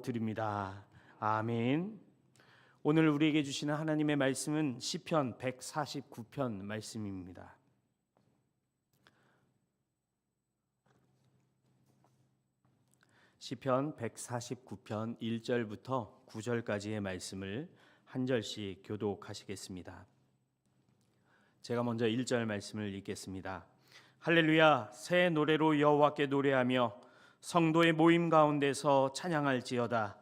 기도드립니다. 아멘. 오늘 우리에게 주시는 하나님의 말씀은 시편 149편 말씀입니다. 시편 149편 1절부터 9절까지의 말씀을 한 절씩 교독하시겠습니다. 제가 먼저 1절 말씀을 읽겠습니다. 할렐루야, 새 노래로 여호와께 노래하며 성도의 모임 가운데서 찬양할지어다.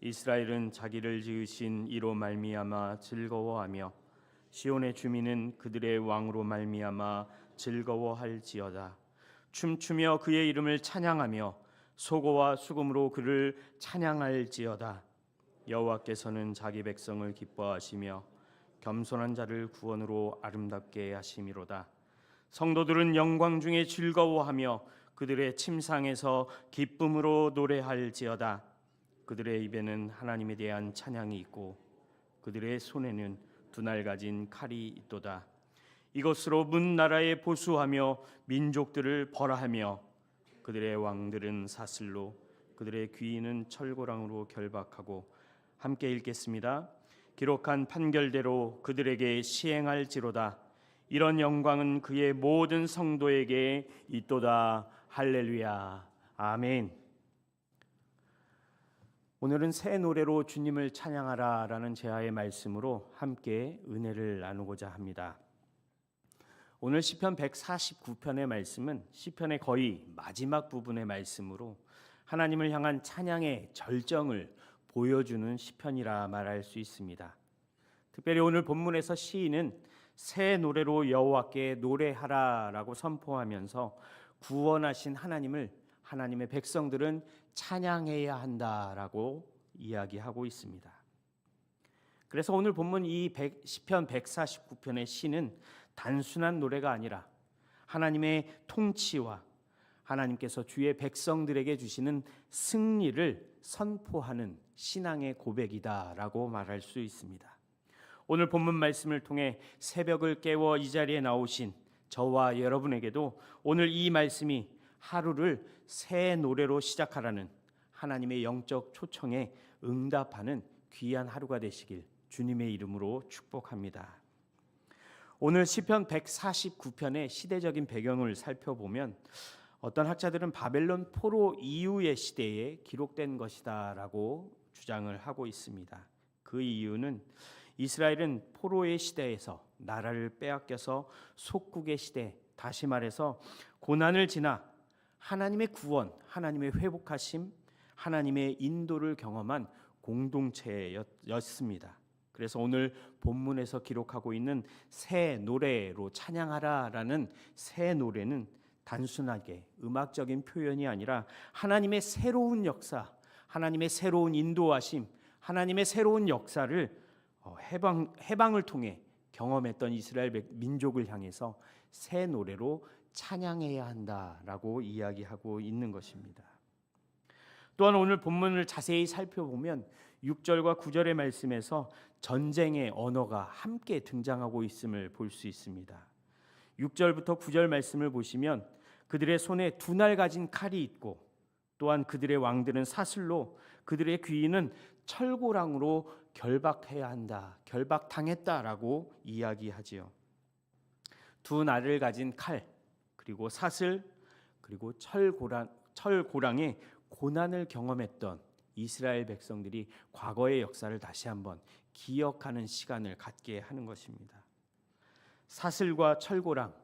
이스라엘은 자기를 지으신 이로 말미암아 즐거워하며 시온의 주민은 그들의 왕으로 말미암아 즐거워할지어다. 춤추며 그의 이름을 찬양하며 소고와 수금으로 그를 찬양할지어다. 여호와께서는 자기 백성을 기뻐하시며 겸손한 자를 구원으로 아름답게 하심이로다. 성도들은 영광 중에 즐거워하며 그들의 침상에서 기쁨으로 노래할지어다. 그들의 입에는 하나님에 대한 찬양이 있고 그들의 손에는 두 날 가진 칼이 있도다. 이것으로 문 나라에 보수하며 민족들을 벌하며 그들의 왕들은 사슬로 그들의 귀인은 철고랑으로 결박하고. 함께 읽겠습니다. 기록한 판결대로 그들에게 시행할지로다. 이런 영광은 그의 모든 성도에게 있도다. 할렐루야. 아멘. 오늘은 새 노래로 주님을 찬양하라 라는 제아의 말씀으로 함께 은혜를 나누고자 합니다. 오늘 시편 149편의 말씀은 시편의 거의 마지막 부분의 말씀으로 하나님을 향한 찬양의 절정을 보여주는 시편이라 말할 수 있습니다. 특별히 오늘 본문에서 시인은 새 노래로 여호와께 노래하라 라고 선포하면서 구원하신 하나님을 하나님의 백성들은 찬양해야 한다라고 이야기하고 있습니다. 그래서 오늘 본문 이 시편 149편의 시는 단순한 노래가 아니라 하나님의 통치와 하나님께서 주의 백성들에게 주시는 승리를 선포하는 신앙의 고백이다라고 말할 수 있습니다. 오늘 본문 말씀을 통해 새벽을 깨워 이 자리에 나오신 저와 여러분에게도 오늘 이 말씀이 하루를 새 노래로 시작하라는 하나님의 영적 초청에 응답하는 귀한 하루가 되시길 주님의 이름으로 축복합니다. 오늘 시편 149편의 시대적인 배경을 살펴보면 어떤 학자들은 바벨론 포로 이후의 시대에 기록된 것이다라고 주장을 하고 있습니다. 그 이유는 이스라엘은 포로의 시대에서 나라를 빼앗겨서 속국의 시대, 다시 말해서 고난을 지나 하나님의 구원, 하나님의 회복하심, 하나님의 인도를 경험한 공동체였습니다. 그래서 오늘 본문에서 기록하고 있는 새 노래로 찬양하라라는 새 노래는 단순하게 음악적인 표현이 아니라 하나님의 새로운 역사, 하나님의 새로운 인도하심, 하나님의 새로운 역사를 해방을 통해 경험했던 이스라엘 민족을 향해서 새 노래로 찬양해야 한다라고 이야기하고 있는 것입니다. 또한 오늘 본문을 자세히 살펴보면 6절과 9절의 말씀에서 전쟁의 언어가 함께 등장하고 있음을 볼 수 있습니다. 6절부터 9절 말씀을 보시면 그들의 손에 두 날 가진 칼이 있고 또한 그들의 왕들은 사슬로 그들의 귀인은 철고랑으로 결박해야 한다, 결박당했다라고 이야기하지요. 두 날을 가진 칼, 그리고 사슬, 그리고 철고랑의 고난을 경험했던 이스라엘 백성들이 과거의 역사를 다시 한번 기억하는 시간을 갖게 하는 것입니다. 사슬과 철고랑,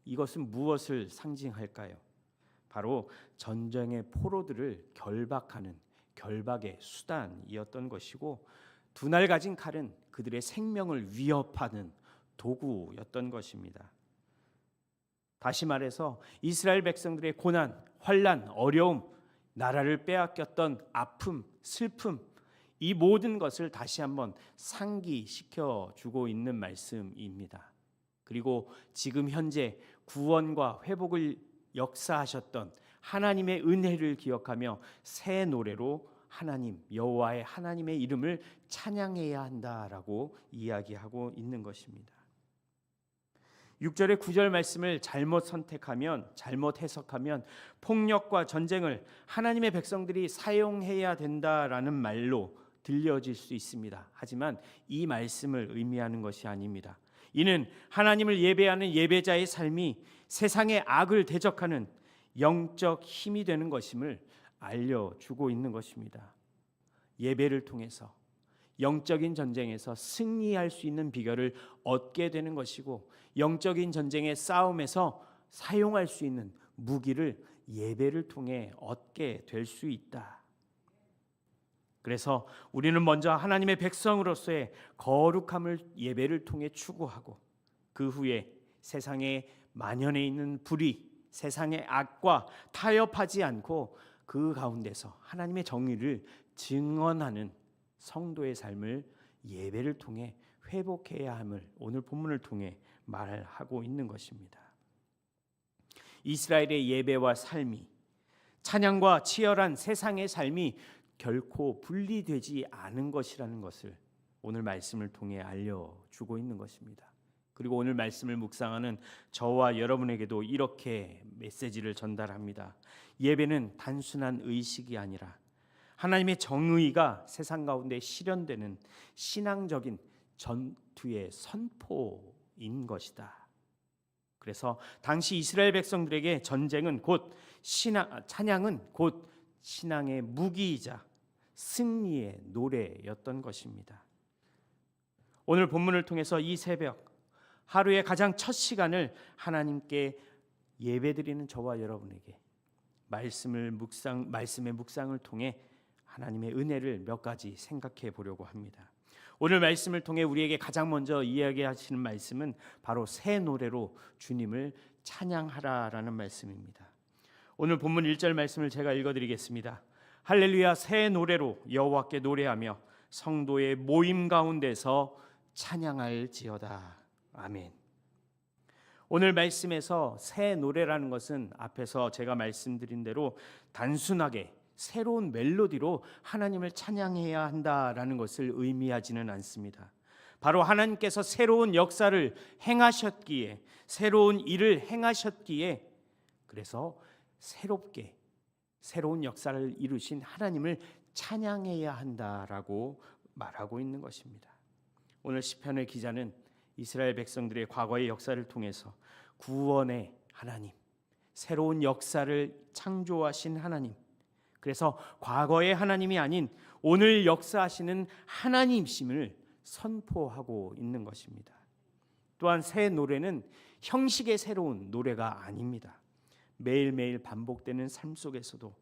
이것은 무엇을 상징할까요? 바로 전쟁의 포로들을 결박하는 결박의 수단이었던 것이고, 두 날 가진 칼은 그들의 생명을 위협하는 도구였던 것입니다. 다시 말해서 이스라엘 백성들의 고난, 환난, 어려움, 나라를 빼앗겼던 아픔, 슬픔, 이 모든 것을 다시 한번 상기시켜 주고 있는 말씀입니다. 그리고 지금 현재 구원과 회복을 역사하셨던 하나님의 은혜를 기억하며 새 노래로 하나님, 여호와의 하나님의 이름을 찬양해야 한다라고 이야기하고 있는 것입니다. 6절의 9절 말씀을 잘못 선택하면, 잘못 해석하면 폭력과 전쟁을 하나님의 백성들이 사용해야 된다라는 말로 들려질 수 있습니다. 하지만 이 말씀을 의미하는 것이 아닙니다. 이는 하나님을 예배하는 예배자의 삶이 세상의 악을 대적하는 영적 힘이 되는 것임을 알려주고 있는 것입니다. 예배를 통해서 영적인 전쟁에서 승리할 수 있는 비결을 얻게 되는 것이고, 영적인 전쟁의 싸움에서 사용할 수 있는 무기를 예배를 통해 얻게 될 수 있다. 그래서 우리는 먼저 하나님의 백성으로서의 거룩함을 예배를 통해 추구하고, 그 후에 세상에 만연해 있는 불의, 세상의 악과 타협하지 않고 그 가운데서 하나님의 정의를 증언하는 성도의 삶을 예배를 통해 회복해야 함을 오늘 본문을 통해 말하고 있는 것입니다. 이스라엘의 예배와 삶이, 찬양과 치열한 세상의 삶이 결코 분리되지 않은 것이라는 것을 오늘 말씀을 통해 알려주고 있는 것입니다. 그리고 오늘 말씀을 묵상하는 저와 여러분에게도 이렇게 메시지를 전달합니다. 예배는 단순한 의식이 아니라 하나님의 정의가 세상 가운데 실현되는 신앙적인 전투의 선포인 것이다. 그래서 당시 이스라엘 백성들에게 전쟁은 곧 찬양은 곧 신앙의 무기이자 승리의 노래였던 것입니다. 오늘 본문을 통해서 이 새벽, 하루의 가장 첫 시간을 하나님께 예배드리는 저와 여러분에게 말씀의 묵상을 통해 하나님의 은혜를 몇 가지 생각해 보려고 합니다. 오늘 말씀을 통해 우리에게 가장 먼저 이야기하시는 말씀은 바로 새 노래로 주님을 찬양하라라는 말씀입니다. 오늘 본문 1절 말씀을 제가 읽어드리겠습니다. 할렐루야, 새 노래로 여호와께 노래하며 성도의 모임 가운데서 찬양할지어다. 아멘. 오늘 말씀에서 새 노래라는 것은 앞에서 제가 말씀드린 대로 단순하게 새로운 멜로디로 하나님을 찬양해야 한다라는 것을 의미하지는 않습니다. 바로 하나님께서 새로운 역사를 행하셨기에, 새로운 일을 행하셨기에, 그래서 새롭게 새로운 역사를 이루신 하나님을 찬양해야 한다라고 말하고 있는 것입니다. 오늘 시편의 기자는 이스라엘 백성들의 과거의 역사를 통해서 구원의 하나님, 새로운 역사를 창조하신 하나님, 그래서 과거의 하나님이 아닌 오늘 역사하시는 하나님심을 선포하고 있는 것입니다. 또한 새 노래는 형식의 새로운 노래가 아닙니다. 매일매일 반복되는 삶 속에서도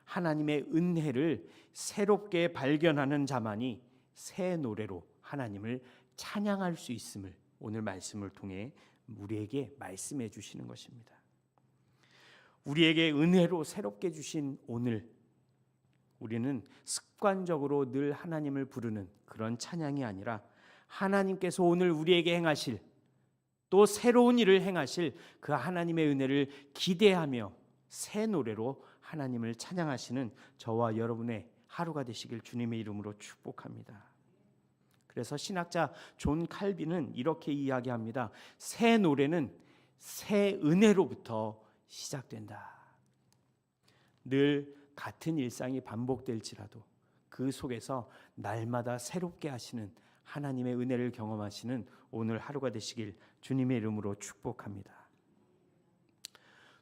하나님의 은혜를 새롭게 발견하는 자만이 새 노래로 하나님을 찬양할 수 있음을 오늘 말씀을 통해 우리에게 말씀해 주시는 것입니다. 우리에게 은혜로 새롭게 주신 오늘, 우리는 습관적으로 늘 하나님을 부르는 그런 찬양이 아니라 하나님께서 오늘 우리에게 행하실, 또 새로운 일을 행하실 그 하나님의 은혜를 기대하며 새 노래로 하나님을 찬양하시는 저와 여러분의 하루가 되시길 주님의 이름으로 축복합니다. 그래서 신학자 존 칼빈은 이렇게 이야기합니다. 새 노래는 새 은혜로부터 시작된다. 늘 같은 일상이 반복될지라도 그 속에서 날마다 새롭게 하시는 하나님의 은혜를 경험하시는 오늘 하루가 되시길 주님의 이름으로 축복합니다.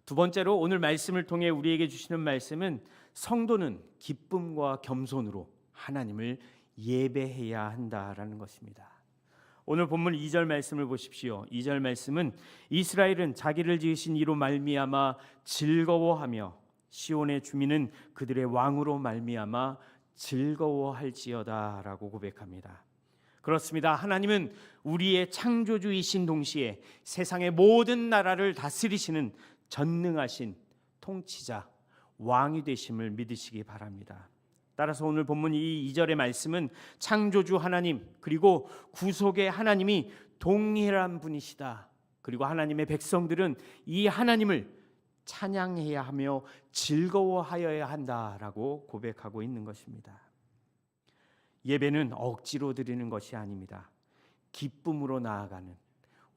두 번째로 오늘 말씀을 통해 우리에게 주시는 말씀은 성도는 기쁨과 겸손으로 하나님을 예배해야 한다라는 것입니다. 오늘 본문 2절 말씀을 보십시오. 2절 말씀은 이스라엘은 자기를 지으신 이로 말미암아 즐거워하며 시온의 주민은 그들의 왕으로 말미암아 즐거워할지어다라고 고백합니다. 그렇습니다. 하나님은 우리의 창조주이신 동시에 세상의 모든 나라를 다스리시는 전능하신 통치자, 왕이 되심을 믿으시기 바랍니다. 따라서 오늘 본문 이 2절의 말씀은 창조주 하나님 그리고 구속의 하나님이 동일한 분이시다. 그리고 하나님의 백성들은 이 하나님을 찬양해야 하며 즐거워하여야 한다라고 고백하고 있는 것입니다. 예배는 억지로 드리는 것이 아닙니다. 기쁨으로 나아가는,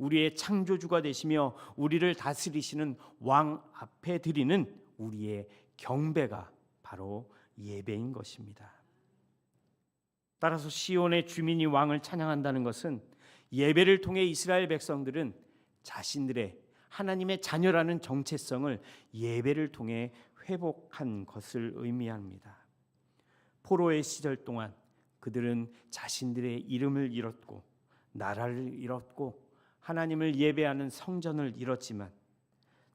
우리의 창조주가 되시며 우리를 다스리시는 왕 앞에 드리는 우리의 경배가 바로 예배인 것입니다. 따라서 시온의 주민이 왕을 찬양한다는 것은 예배를 통해 이스라엘 백성들은 자신들의 하나님의 자녀라는 정체성을 예배를 통해 회복한 것을 의미합니다. 포로의 시절 동안 그들은 자신들의 이름을 잃었고 나라를 잃었고 하나님을 예배하는 성전을 잃었지만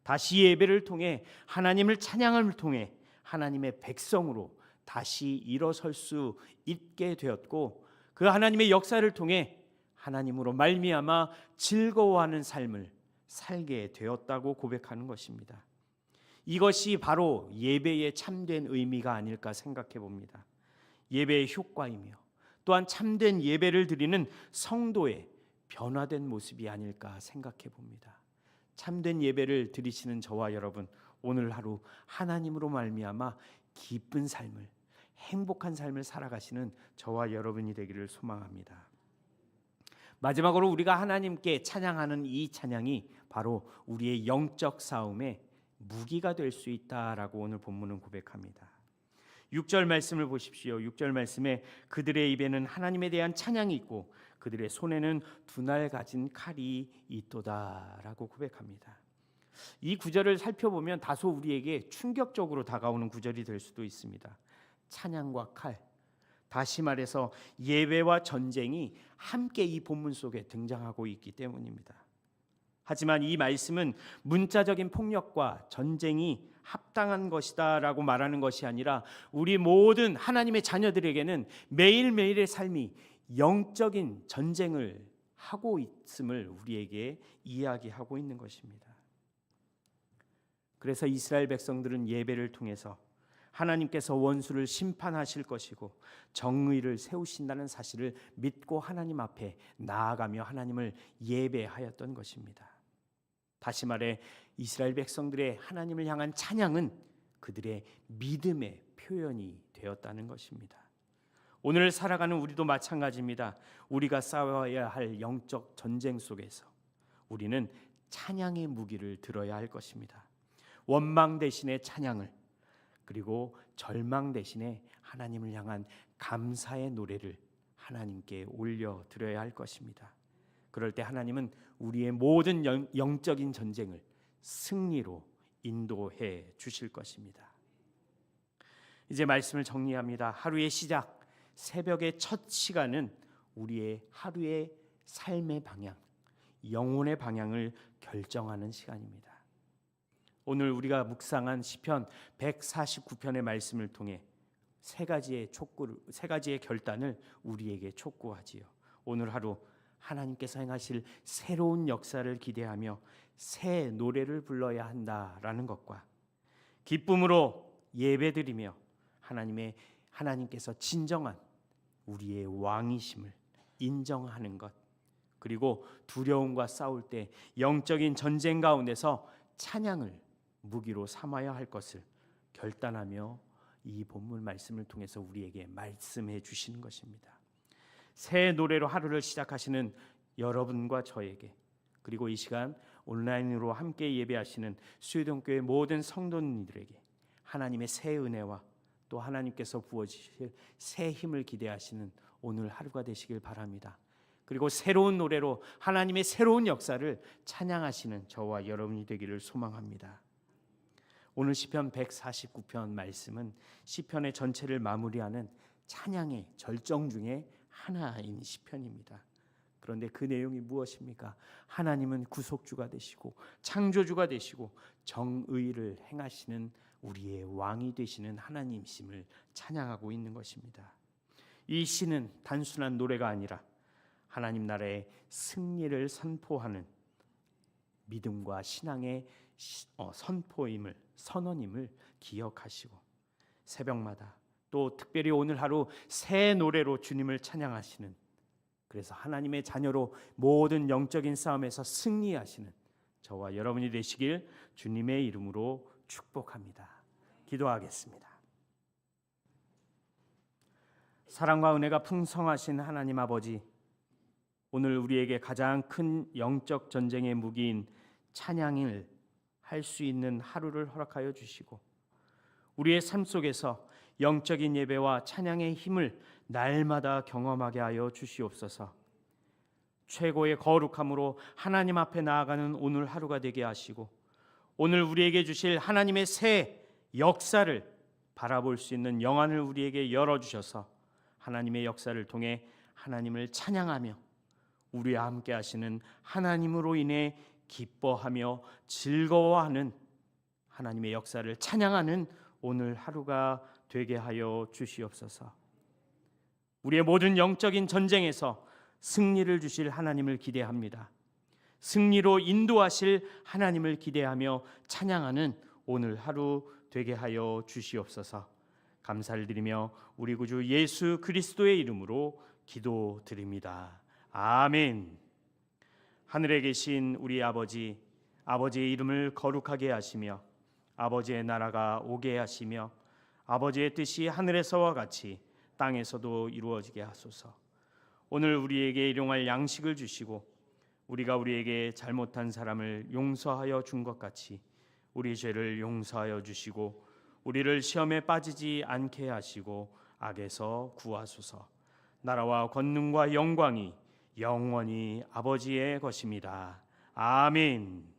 다시 예배를 통해 하나님을 찬양을 통해 하나님의 백성으로 다시 일어설 수 있게 되었고 그 하나님의 역사를 통해 하나님으로 말미암아 즐거워하는 삶을 살게 되었다고 고백하는 것입니다. 이것이 바로 예배의 참된 의미가 아닐까 생각해 봅니다. 예배의 효과이며 또한 참된 예배를 드리는 성도의 변화된 모습이 아닐까 생각해 봅니다. 참된 예배를 드리시는 저와 여러분, 오늘 하루 하나님으로 말미암아 기쁜 삶을, 행복한 삶을 살아가시는 저와 여러분이 되기를 소망합니다. 마지막으로 우리가 하나님께 찬양하는 이 찬양이 바로 우리의 영적 싸움의 무기가 될 수 있다라고 오늘 본문은 고백합니다. 6절 말씀을 보십시오. 6절 말씀에 그들의 입에는 하나님에 대한 찬양이 있고 그들의 손에는 두날 가진 칼이 있도다라고 고백합니다. 이 구절을 살펴보면 다소 우리에게 충격적으로 다가오는 구절이 될 수도 있습니다. 찬양과 칼, 다시 말해서 예배와 전쟁이 함께 이 본문 속에 등장하고 있기 때문입니다. 하지만 이 말씀은 문자적인 폭력과 전쟁이 합당한 것이다라고 말하는 것이 아니라 우리 모든 하나님의 자녀들에게는 매일매일의 삶이 영적인 전쟁을 하고 있음을 우리에게 이야기하고 있는 것입니다. 그래서 이스라엘 백성들은 예배를 통해서 하나님께서 원수를 심판하실 것이고 정의를 세우신다는 사실을 믿고 하나님 앞에 나아가며 하나님을 예배하였던 것입니다. 다시 말해 이스라엘 백성들의 하나님을 향한 찬양은 그들의 믿음의 표현이 되었다는 것입니다. 오늘 살아가는 우리도 마찬가지입니다. 우리가 싸워야 할 영적 전쟁 속에서 우리는 찬양의 무기를 들어야 할 것입니다. 원망 대신에 찬양을, 그리고 절망 대신에 하나님을 향한 감사의 노래를 하나님께 올려드려야 할 것입니다. 그럴 때 하나님은 우리의 모든 영적인 전쟁을 승리로 인도해 주실 것입니다. 이제 말씀을 정리합니다. 하루의 시작, 새벽의 첫 시간은 우리의 하루의 삶의 방향, 영혼의 방향을 결정하는 시간입니다. 오늘 우리가 묵상한 시편 149편의 말씀을 통해 세 가지의 결단을 우리에게 촉구하지요. 오늘 하루 하나님께서 행하실 새로운 역사를 기대하며 새 노래를 불러야 한다라는 것과 기쁨으로 예배드리며 하나님께서 진정한 우리의 왕이심을 인정하는 것, 그리고 두려움과 싸울 때 영적인 전쟁 가운데서 찬양을 무기로 삼아야 할 것을 결단하며 이 본문 말씀을 통해서 우리에게 말씀해 주시는 것입니다. 새 노래로 하루를 시작하시는 여러분과 저에게, 그리고 이 시간 온라인으로 함께 예배하시는 수유동교회 모든 성도님들에게 하나님의 새 은혜와 또 하나님께서 부어주실 새 힘을 기대하시는 오늘 하루가 되시길 바랍니다. 그리고 새로운 노래로 하나님의 새로운 역사를 찬양하시는 저와 여러분이 되기를 소망합니다. 오늘 시편 149편 말씀은 시편의 전체를 마무리하는 찬양의 절정 중에 하나인 시편입니다. 그런데 그 내용이 무엇입니까? 하나님은 구속주가 되시고 창조주가 되시고 정의를 행하시는 우리의 왕이 되시는 하나님이심을 찬양하고 있는 것입니다. 이 시는 단순한 노래가 아니라 하나님 나라의 승리를 선포하는 믿음과 신앙의 선언임을 기억하시고 새벽마다 또 특별히 오늘 하루 새 노래로 주님을 찬양하시는, 그래서 하나님의 자녀로 모든 영적인 싸움에서 승리하시는 저와 여러분이 되시길 주님의 이름으로 축복합니다. 기도하겠습니다. 사랑과 은혜가 풍성하신 하나님 아버지, 오늘 우리에게 가장 큰 영적 전쟁의 무기인 찬양을 할 수 있는 하루를 허락하여 주시고 우리의 삶 속에서 영적인 예배와 찬양의 힘을 날마다 경험하게 하여 주시옵소서. 최고의 거룩함으로 하나님 앞에 나아가는 오늘 하루가 되게 하시고 오늘 우리에게 주실 하나님의 새 역사를 바라볼 수 있는 영안을 우리에게 열어주셔서 하나님의 역사를 통해 하나님을 찬양하며 우리와 함께 하시는 하나님으로 인해 기뻐하며 즐거워하는 하나님의 역사를 찬양하는 오늘 하루가 되게 하여 주시옵소서. 우리의 모든 영적인 전쟁에서 승리를 주실 하나님을 기대합니다. 승리로 인도하실 하나님을 기대하며 찬양하는 오늘 하루 되게 하여 주시옵소서. 감사를 드리며 우리 구주 예수 그리스도의 이름으로 기도드립니다. 아멘. 하늘에 계신 우리 아버지, 아버지의 이름을 거룩하게 하시며 아버지의 나라가 오게 하시며 아버지의 뜻이 하늘에서와 같이 땅에서도 이루어지게 하소서. 오늘 우리에게 일용할 양식을 주시고 우리가 우리에게 잘못한 사람을 용서하여 준 것 같이 우리 죄를 용서하여 주시고 우리를 시험에 빠지지 않게 하시고 악에서 구하소서. 나라와 권능과 영광이 영원히 아버지의 것입니다. 아멘.